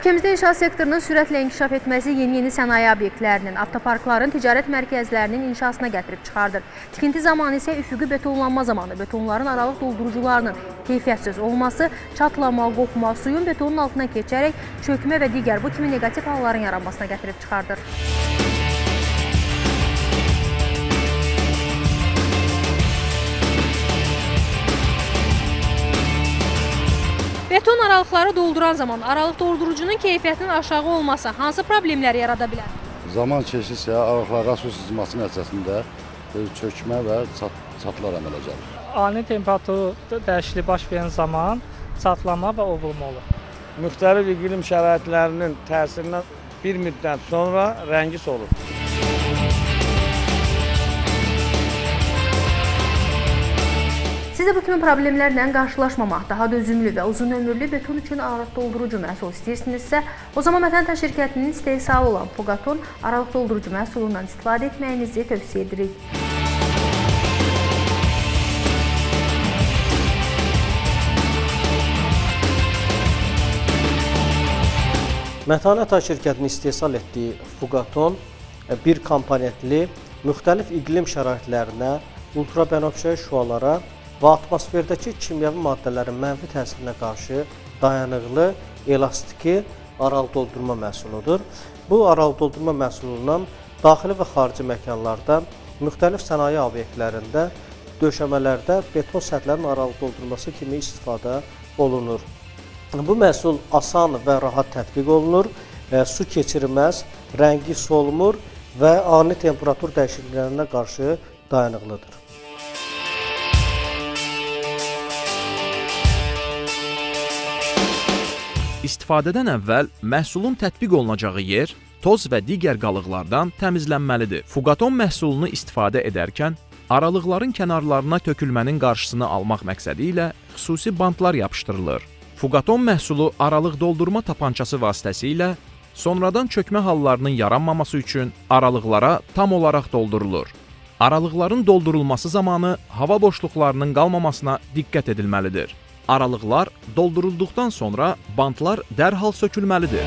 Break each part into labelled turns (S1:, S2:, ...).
S1: Ölkəmizdə inşaat sektorunun sürətlə inkişaf etməsi yeni sənaye obyektlərinin, avtoparkların, ticarət mərkəzlərinin inşasına gətirib çıxardır. Tikinti zamanı isə üfüqi betonlanma zamanı betonların aralıq doldurucularının keyfiyyətsiz olması, çatlama, qopma, suyun betonun altına keçərək çökmə və digər bu kimi negativ halların yaranmasına gətirib çıxardır. Beton aralıqları dolduran zaman aralıq doldurucunun keyfiyyətinin aşağı olması hansı problemləri yarada bilər?
S2: Zaman keçirsə, aralıqlara su sızması nəticəsində çökmə və çatlar əmələ gəlir.
S3: Ani temperatur dəyişikliyi baş verən zaman çatlama və ovulma olur.
S4: Müxtəlif iqlim şəraitlərinin təsirindən bir müddət sonra rəngi solur.
S1: Siz də bu kimi problemlərlə qarşılaşmamaq, daha dözümlü və uzun ömürlü beton üçün aralıq doldurucu məhsul istəyirsinizsə, o zaman Mətəntaş şirkətinin istehsalı olan Fugaton aralıq doldurucu məhsulundan istifadə etməyinizi tövsiyə edirik.
S5: Mətəntaş şirkətinin istehsal etdiyi Fugaton bir komponentli, müxtəlif iqlim şəraitlərinə, ultrabənövşəyi şüalara və atmosferdəki kimyəvi maddələrin mənfi təsirinə qarşı dayanıqlı, elastiki aralıq doldurma məhsuludur. Bu aralıq doldurma məhsulundan daxili və xarici məkanlarda, müxtəlif sənaye obyektlərində, döşəmələrdə beton səthlərin aralıq doldurması kimi istifadə olunur. Bu məhsul asan və rahat tətbiq olunur, su keçirməz, rəngi solmur və ani temperatur dəyişikliklərinə qarşı dayanıqlıdır.
S6: İstifadədən əvvəl məhsulun tətbiq olunacağı yer toz və digər qalıqlardan təmizlənməlidir. Fugaton məhsulunu istifadə edərkən aralıqların kənarlarına tökülmənin qarşısını almaq məqsədi ilə xüsusi bantlar yapışdırılır. Fugaton məhsulu aralıq doldurma tapançası vasitəsilə sonradan çökmə hallarının yaranmaması üçün aralıqlara tam olaraq doldurulur. Aralıqların doldurulması zamanı hava boşluqlarının qalmamasına diqqət edilməlidir. Aralıqlar doldurulduqdan sonra bantlar dərhal sökülməlidir.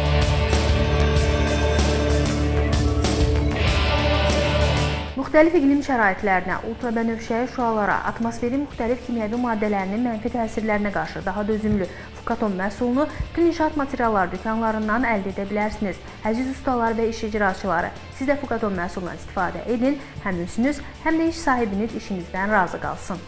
S1: Müxtəlif iqlim şəraitlərinə, ultrabənövşəyi şüalara, atmosferin müxtəlif kimyəvi maddələrinin mənfi təsirlərinə qarşı daha dözümlü Fugaton məhsulunu bütün inşaat materiallar dükanlarından əldə edə bilərsiniz. Əziz ustalar və iş icraçıları, siz də Fugaton məhsulundan istifadə edin, həm özünüz, həm də iş sahibiniz işinizdən razı qalsın.